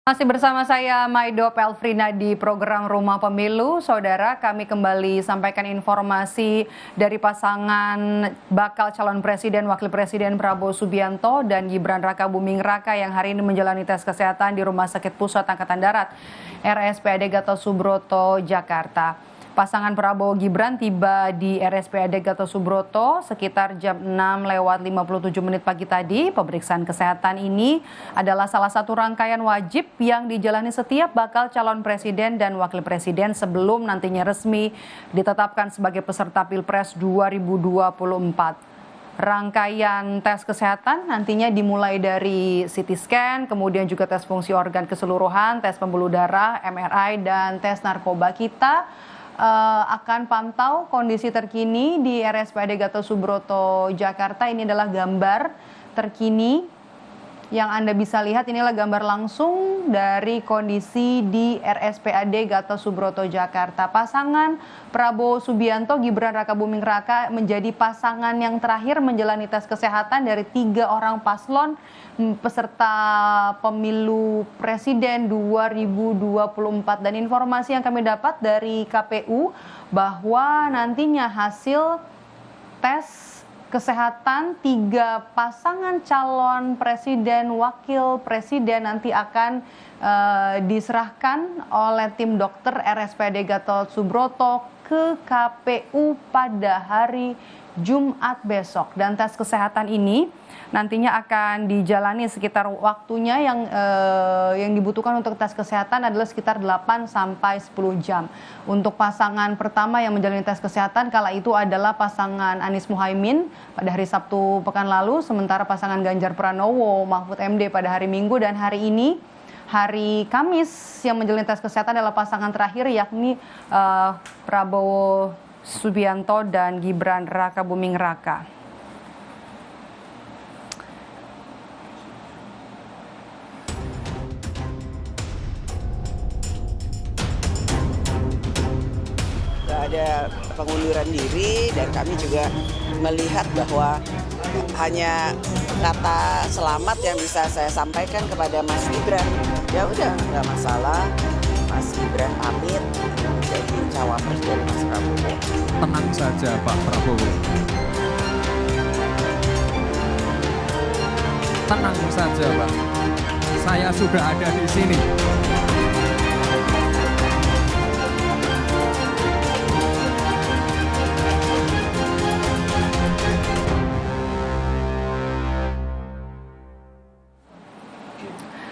Masih bersama saya Maido Pelfrina di program Rumah Pemilu. Saudara, kami kembali sampaikan informasi dari pasangan bakal calon presiden Wakil Presiden Prabowo Subianto dan Gibran Rakabuming Raka yang hari ini menjalani tes kesehatan di Rumah Sakit Pusat Angkatan Darat RSPAD Gatot Subroto, Jakarta. Pasangan Prabowo Gibran tiba di RSPAD Gatot Subroto sekitar jam 6:57 pagi tadi. Pemeriksaan kesehatan ini adalah salah satu rangkaian wajib yang dijalani setiap bakal calon presiden dan wakil presiden sebelum nantinya resmi ditetapkan sebagai peserta Pilpres 2024. Rangkaian tes kesehatan nantinya dimulai dari CT scan, kemudian juga tes fungsi organ keseluruhan, tes pembuluh darah, MRI, dan tes narkoba. Kita akan pantau kondisi terkini di RSPAD Gatot Subroto, Jakarta. Ini adalah gambar terkini yang Anda bisa lihat. Inilah gambar langsung dari kondisi di RSPAD Gatot Subroto, Jakarta. Pasangan Prabowo Subianto, Gibran Rakabuming Raka menjadi pasangan yang terakhir menjalani tes kesehatan dari 3 orang paslon peserta pemilu presiden 2024. Dan informasi yang kami dapat dari KPU bahwa nantinya hasil tes kesehatan 3 pasangan calon presiden, wakil presiden nanti akan diserahkan oleh tim dokter RSPAD Gatot Subroto ke KPU pada hari Jumat besok. Dan tes kesehatan ini nantinya akan dijalani sekitar waktunya yang dibutuhkan untuk tes kesehatan adalah sekitar 8 sampai 10 jam. Untuk pasangan pertama yang menjalani tes kesehatan kala itu adalah pasangan Anies Muhaimin pada hari Sabtu pekan lalu, sementara pasangan Ganjar Pranowo Mahfud MD pada hari Minggu, dan hari ini hari Kamis yang menjalani tes kesehatan adalah pasangan terakhir yakni Prabowo Subianto dan Gibran Rakabuming Raka. Ada pengunduran diri dan kami juga melihat bahwa hanya kata selamat yang bisa saya sampaikan kepada Mas Gibran. Ya udah, nggak masalah. Mas Gibran pamit jadi cawapres dari Mas Prabowo. Tenang saja Pak Prabowo. Tenang saja Pak. Saya sudah ada di sini.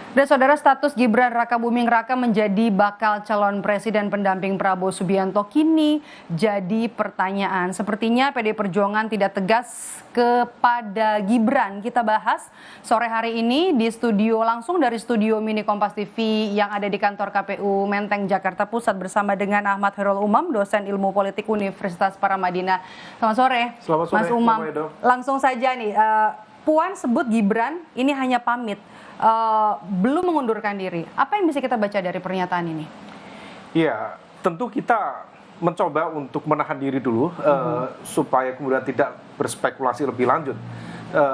Dan saudara, status Gibran Rakabuming Raka menjadi bakal calon presiden pendamping Prabowo Subianto kini jadi pertanyaan. Sepertinya PD Perjuangan tidak tegas kepada Gibran. Kita bahas sore hari ini di studio, langsung dari studio mini Kompas TV yang ada di kantor KPU Menteng, Jakarta Pusat, bersama dengan Ahmad Khairul Umam, dosen ilmu politik Universitas Paramadina. Selamat sore, Mas Umam. Langsung saja nih, Puan sebut Gibran ini hanya pamit. Belum mengundurkan diri. Apa yang bisa kita baca dari pernyataan ini? Ya, tentu kita mencoba untuk menahan diri dulu supaya kemudian tidak berspekulasi lebih lanjut.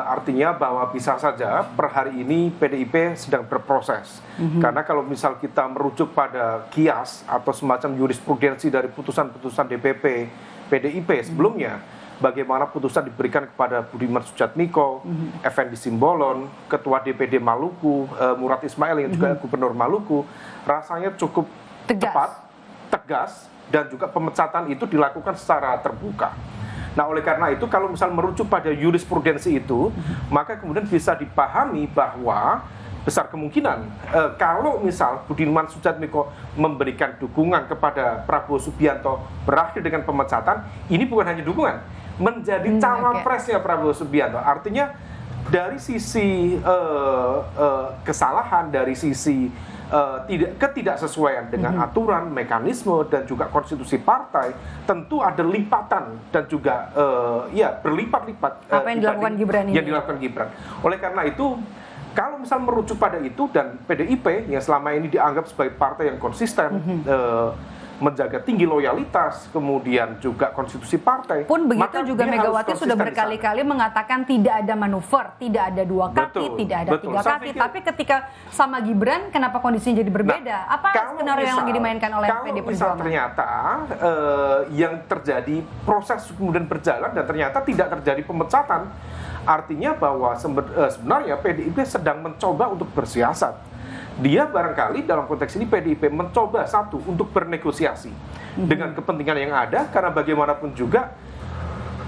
Artinya bahwa bisa saja per hari ini PDIP sedang berproses. Karena kalau misal kita merujuk pada kias atau semacam jurisprudensi dari putusan-putusan DPP PDIP sebelumnya, bagaimana putusan diberikan kepada Budiman Sujatmiko, Effendi Simbolon, Ketua DPD Maluku, Murad Ismail yang juga Gubernur Maluku, rasanya cukup tepat, tegas, dan juga pemecatan itu dilakukan secara terbuka. Nah, oleh karena itu kalau misal merujuk pada jurisprudensi itu, maka kemudian bisa dipahami bahwa besar kemungkinan kalau misal Budiman Sujatmiko memberikan dukungan kepada Prabowo Subianto berakhir dengan pemecatan, ini bukan hanya dukungan, menjadi cawapresnya Prabowo Subianto. Artinya dari sisi kesalahan, dari sisi ketidaksesuaian dengan aturan, mekanisme, dan juga konstitusi partai, tentu ada lipatan dan juga berlipat-lipat apa yang dilakukan Gibran ini. Yang dilakukan Gibran. Oleh karena itu, kalau misal merujuk pada itu dan PDIP yang selama ini dianggap sebagai partai yang konsisten, menjaga tinggi loyalitas, kemudian juga konstitusi partai. Pun begitu maka juga dia harus Megawati sudah konsisten di sana. berkali-kali mengatakan tidak ada manuver, tidak ada dua kaki, Betul, tidak ada betul. tiga Saya kaki. pikir- Tapi ketika sama Gibran, kenapa kondisinya jadi berbeda? Apa Kalau skenario yang misal- lagi dimainkan oleh kalau PD misal Perjuangan? ternyata yang terjadi proses kemudian berjalan dan ternyata tidak terjadi pemecatan, artinya bahwa sebenarnya PDIP sedang mencoba untuk bersiasat. Dia barangkali dalam konteks ini PDIP mencoba satu untuk bernegosiasi dengan kepentingan yang ada, karena bagaimanapun juga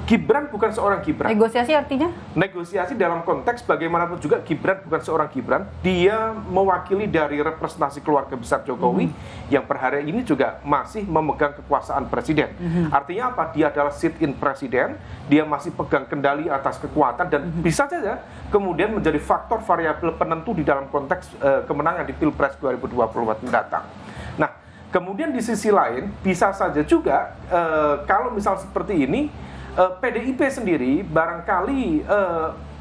Gibran bukan seorang Gibran. Negosiasi artinya? Negosiasi dalam konteks bagaimanapun juga Gibran bukan seorang Gibran, dia mewakili dari representasi keluarga besar Jokowi yang per hari ini juga masih memegang kekuasaan presiden. Artinya apa? Dia adalah sit-in presiden, dia masih pegang kendali atas kekuatan dan bisa saja kemudian menjadi faktor variabel penentu di dalam konteks kemenangan di Pilpres 2024 mendatang. Nah, kemudian di sisi lain bisa saja juga kalau misal seperti ini PDIP sendiri barangkali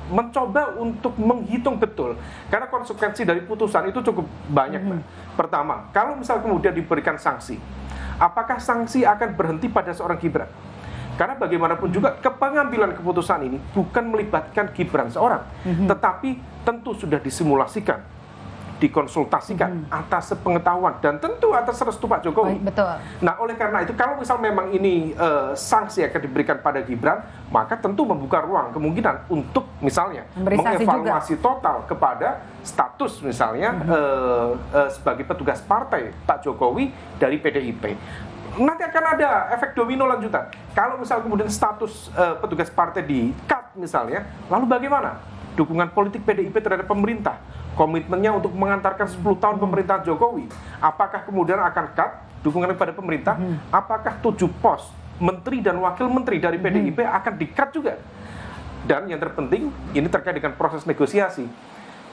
mencoba untuk menghitung betul, karena konsekuensi dari putusan itu cukup banyak. Pertama, kalau misal kemudian diberikan sanksi, apakah sanksi akan berhenti pada seorang Gibran? Karena bagaimanapun juga pengambilan keputusan ini bukan melibatkan Gibran seorang, tetapi tentu sudah disimulasikan, dikonsultasikan atas sepengetahuan dan tentu atas restu Pak Jokowi. Betul. Nah, oleh karena itu kalau misal memang ini sanksi akan diberikan pada Gibran, maka tentu membuka ruang kemungkinan untuk misalnya Memberi sanksi mengevaluasi total kepada status misalnya sebagai petugas partai Pak Jokowi dari PDIP. Nanti akan ada efek domino lanjutan. Kalau misal kemudian status petugas partai di-cut misalnya, lalu bagaimana dukungan politik PDIP terhadap pemerintah? Komitmennya untuk mengantarkan 10 tahun pemerintahan Jokowi. Apakah kemudian akan cut dukungan kepada pemerintah? Apakah 7 pos menteri dan wakil menteri dari PDIP akan di-cut juga? Dan yang terpenting, ini terkait dengan proses negosiasi.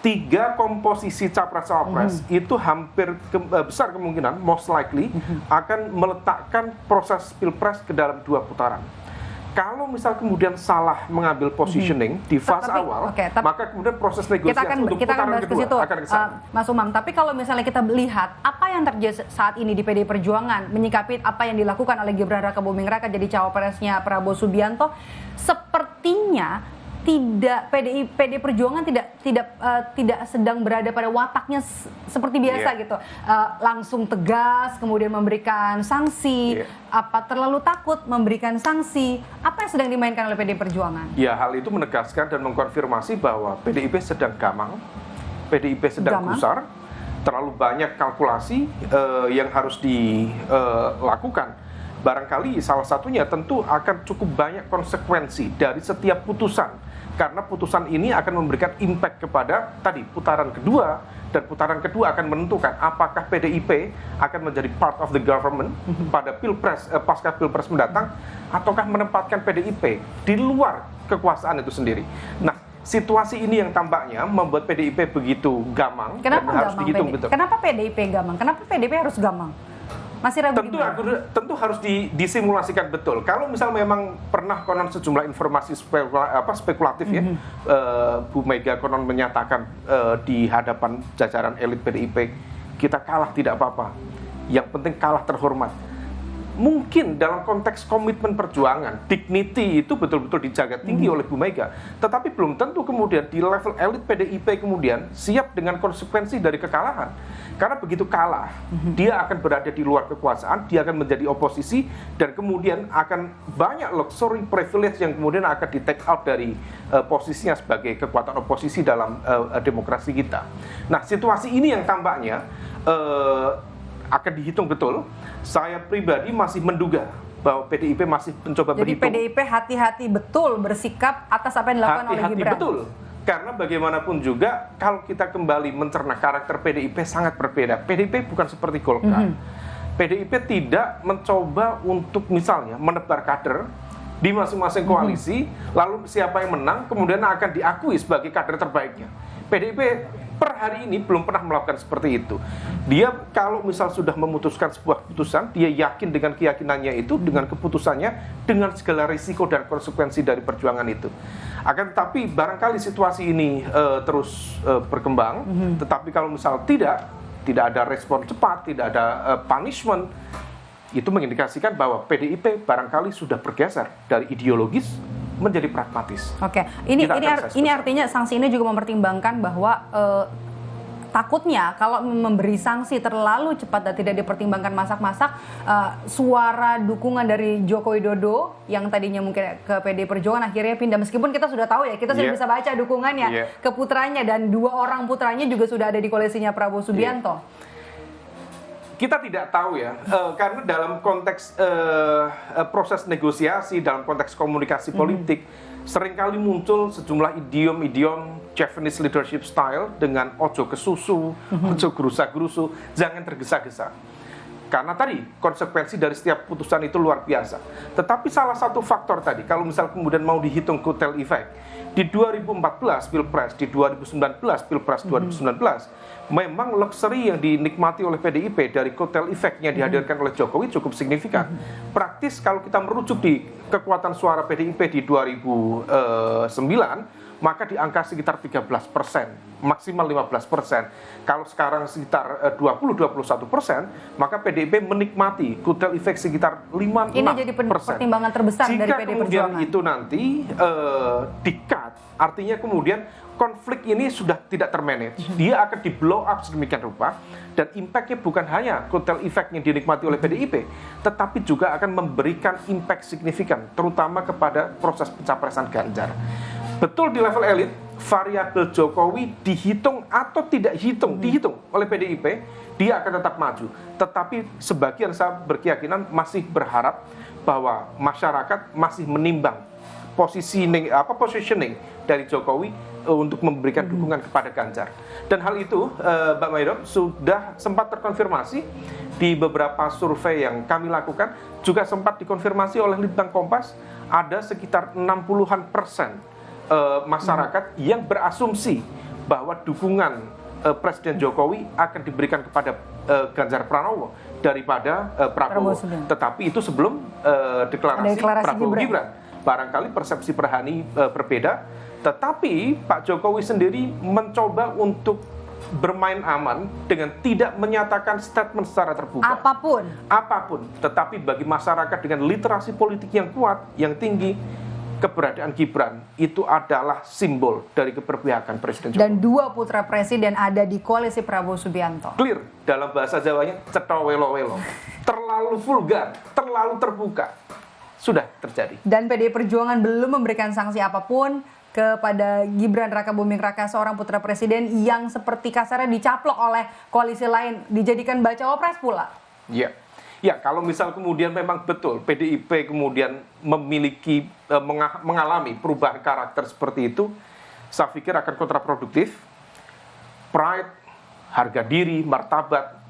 3 komposisi capres-cawapres itu hampir besar kemungkinan, most likely, akan meletakkan proses Pilpres ke dalam 2 putaran. Kalau misal kemudian salah mengambil positioning di fase awal, maka kemudian proses negosiasi untuk putaran kedua akan kesana. Mas Umam, tapi kalau misalnya kita lihat apa yang terjadi saat ini di PDI Perjuangan menyikapi apa yang dilakukan oleh Gibran Rakabuming Raka jadi cawapresnya Prabowo Subianto, sepertinya PDI Perjuangan tidak sedang berada pada wataknya seperti biasa gitu, langsung tegas kemudian memberikan sanksi, apa terlalu takut memberikan sanksi, apa yang sedang dimainkan oleh PDI Perjuangan? Ya, hal itu menegaskan dan mengkonfirmasi bahwa PDIP sedang gamang, PDIP sedang gusar, terlalu banyak kalkulasi yang harus dilakukan. Barangkali salah satunya tentu akan cukup banyak konsekuensi dari setiap putusan, karena putusan ini akan memberikan impact kepada tadi putaran kedua, dan putaran kedua akan menentukan apakah PDIP akan menjadi part of the government pada Pilpres pasca Pilpres mendatang, ataukah menempatkan PDIP di luar kekuasaan itu sendiri. Nah, situasi ini yang tampaknya membuat PDIP begitu gamang. Kenapa dan harus dihitung betul. Kenapa PDIP gamang? Kenapa PDIP harus gamang? Masih ragu tentu harus disimulasikan betul. Kalau misal memang pernah konon sejumlah informasi spekulatif ya, Bu Mega konon menyatakan di hadapan jajaran elit PDIP, kita kalah tidak apa-apa, yang penting kalah terhormat. Mungkin dalam konteks komitmen perjuangan, dignity itu betul-betul dijaga tinggi oleh Bu Mega. Tetapi belum tentu kemudian di level elit PDIP kemudian siap dengan konsekuensi dari kekalahan. Karena begitu kalah, dia akan berada di luar kekuasaan, dia akan menjadi oposisi, dan kemudian akan banyak luxury privilege yang kemudian akan di take out dari posisinya sebagai kekuatan oposisi dalam demokrasi kita. Nah, situasi ini yang tampaknya akan dihitung betul. Saya pribadi masih menduga bahwa PDIP masih mencoba berhitung. Jadi PDIP hati-hati betul bersikap atas apa yang dilakukan oleh Gibran. Hati-hati betul. Karena bagaimanapun juga kalau kita kembali mencerna karakter PDIP sangat berbeda. PDIP bukan seperti Golkar. PDIP tidak mencoba untuk misalnya menebar kader di masing-masing koalisi, lalu siapa yang menang kemudian akan diakui sebagai kader terbaiknya. PDIP per hari ini belum pernah melakukan seperti itu. Dia kalau misal sudah memutuskan sebuah keputusan, dia yakin dengan keyakinannya itu, dengan keputusannya, dengan segala risiko dan konsekuensi dari perjuangan itu. Akan tetapi barangkali situasi ini terus berkembang, tetapi kalau misal tidak ada respon cepat, tidak ada punishment, itu mengindikasikan bahwa PDIP barangkali sudah bergeser dari ideologis menjadi pragmatis. Oke, ini artinya sanksi ini juga mempertimbangkan bahwa takutnya kalau memberi sanksi terlalu cepat dan tidak dipertimbangkan masak-masak, suara dukungan dari Joko Widodo yang tadinya mungkin ke PD Perjuangan akhirnya pindah, meskipun kita sudah tahu ya, kita sudah bisa baca dukungannya ke putranya, dan 2 orang putranya juga sudah ada di koalisinya Prabowo Subianto. Kita tidak tahu ya, karena dalam konteks proses negosiasi, dalam konteks komunikasi politik, seringkali muncul sejumlah idiom-idiom Japanese leadership style dengan ojo ke susu, ojo gerusa-gerusu, jangan tergesa-gesa. Karena tadi konsekuensi dari setiap putusan itu luar biasa. Tetapi salah satu faktor tadi, kalau misal kemudian mau dihitung kotel effect, di 2014 Pilpres, di 2019 Pilpres 2019, memang luxury yang dinikmati oleh PDIP dari kotel effect-nya dihadirkan oleh Jokowi cukup signifikan. Praktis kalau kita merujuk di kekuatan suara PDIP di 2009, maka di angka sekitar 13%, maksimal 15%. Kalau sekarang sekitar 20-21%, maka PDIP menikmati kotel efek sekitar 5-6%. Ini jadi pertimbangan terbesar dari PD Perjuangan. Jika kemudian itu nanti di-cut, artinya kemudian konflik ini sudah tidak termanage. Dia akan di-blow up sedemikian rupa, dan impact-nya bukan hanya kotel efek yang dinikmati oleh PDIP, tetapi juga akan memberikan impact signifikan, terutama kepada proses pencapresan Ganjar. Betul di level elit, variabel Jokowi dihitung atau tidak dihitung oleh PDIP, dia akan tetap maju. Tetapi sebagian saya berkeyakinan masih berharap bahwa masyarakat masih menimbang positioning dari Jokowi untuk memberikan dukungan kepada Ganjar. Dan hal itu, Mbak Maidop, sudah sempat terkonfirmasi di beberapa survei yang kami lakukan, juga sempat dikonfirmasi oleh Litbang Kompas, ada sekitar 60% masyarakat yang berasumsi bahwa dukungan Presiden Jokowi akan diberikan kepada Ganjar Pranowo daripada Prabowo. Tetapi itu sebelum deklarasi Prabowo Gibran. Barangkali persepsi per hari berbeda, tetapi Pak Jokowi sendiri mencoba untuk bermain aman dengan tidak menyatakan statement secara terbuka. Apapun. Tetapi bagi masyarakat dengan literasi politik yang kuat, yang tinggi, keberadaan Gibran itu adalah simbol dari keberpihakan Presiden Jokowi. Dan 2 putra presiden ada di koalisi Prabowo Subianto. Clear, dalam bahasa Jawanya cetha welo-welo. Terlalu vulgar, terlalu terbuka. Sudah terjadi. Dan PDI Perjuangan belum memberikan sanksi apapun kepada Gibran Raka Buming Raka, seorang putra presiden yang seperti kasarnya dicaplok oleh koalisi lain, dijadikan bacawa pres pula. Iya. Ya, kalau misal kemudian memang betul PDIP kemudian memiliki mengalami perubahan karakter seperti itu, saya pikir akan kontraproduktif. Pride, harga diri, martabat,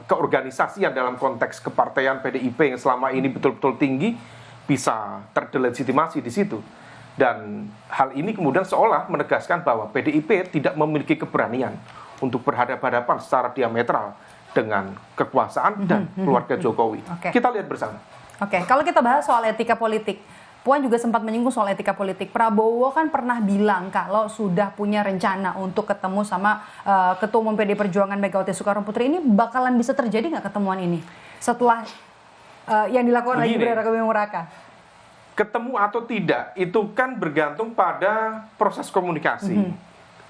keorganisasian dalam konteks kepartaian PDIP yang selama ini betul-betul tinggi bisa terdelegitimasi di situ. Dan hal ini kemudian seolah menegaskan bahwa PDIP tidak memiliki keberanian untuk berhadapan-hadapan secara diametral dengan kekuasaan dan keluarga Jokowi. Kita lihat bersama. Kalau kita bahas soal etika politik, Puan juga sempat menyinggung soal etika politik. Prabowo kan pernah bilang kalau sudah punya rencana untuk ketemu sama Ketua Umum PD Perjuangan Megawati Soekarno Putri. Ini bakalan bisa terjadi nggak ketemuan ini setelah yang dilakukan oleh Gibran Raka Buming Raka? Ketemu atau tidak itu kan bergantung pada proses komunikasi.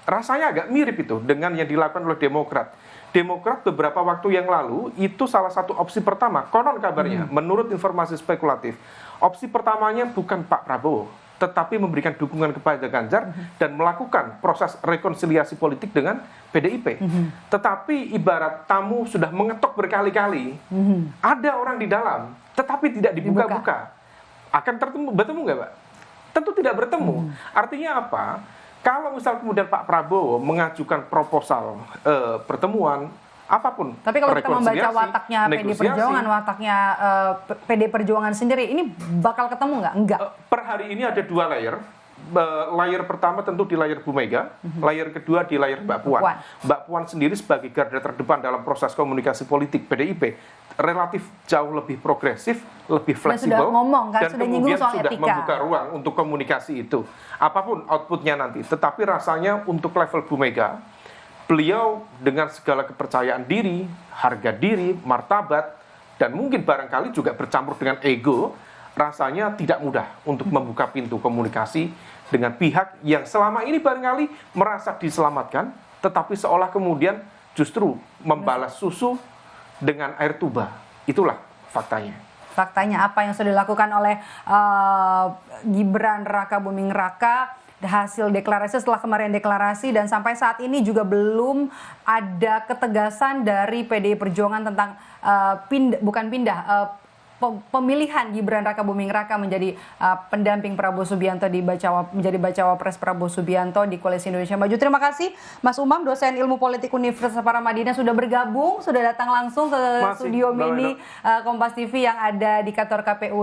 Rasanya agak mirip itu dengan yang dilakukan oleh Demokrat. Demokrat beberapa waktu yang lalu itu salah satu opsi pertama, konon kabarnya, menurut informasi spekulatif, opsi pertamanya bukan Pak Prabowo, tetapi memberikan dukungan kepada Ganjar dan melakukan proses rekonsiliasi politik dengan PDIP. Tetapi ibarat tamu sudah mengetok berkali-kali, ada orang di dalam, tetapi tidak dibuka-buka. Akan bertemu nggak, Pak? Tentu tidak bertemu. Artinya apa? Kalau misal kemudian Pak Prabowo mengajukan proposal pertemuan, apapun. Tapi kalau kita membaca wataknya PD Perjuangan, wataknya PD Perjuangan sendiri, ini bakal ketemu nggak? Enggak. Per hari ini ada 2 layer. Layer pertama tentu di layar Bu Mega, layer kedua di layar Mbak Puan. Mbak Puan sendiri sebagai garda terdepan dalam proses komunikasi politik PDIP relatif jauh lebih progresif, lebih fleksibel, dan kemudian sudah membuka ruang untuk komunikasi itu. Apapun outputnya nanti, tetapi rasanya untuk level Bu Mega, beliau dengan segala kepercayaan diri, harga diri, martabat, dan mungkin barangkali juga bercampur dengan ego, rasanya tidak mudah untuk membuka pintu komunikasi dengan pihak yang selama ini barangkali merasa diselamatkan, tetapi seolah kemudian justru membalas susu dengan air tuba. Itulah faktanya. Faktanya apa yang sudah dilakukan oleh Gibran Rakabuming Raka, hasil deklarasi setelah kemarin deklarasi, dan sampai saat ini juga belum ada ketegasan dari PDI Perjuangan tentang pemilihan Gibran Rakabuming Raka menjadi pendamping Prabowo Subianto menjadi bacawa pres Prabowo Subianto di Koalisi Indonesia Maju. Terima kasih Mas Umam, dosen Ilmu Politik Universitas Paramadina, sudah bergabung, sudah datang langsung ke studio mini Kompas TV yang ada di kantor KPU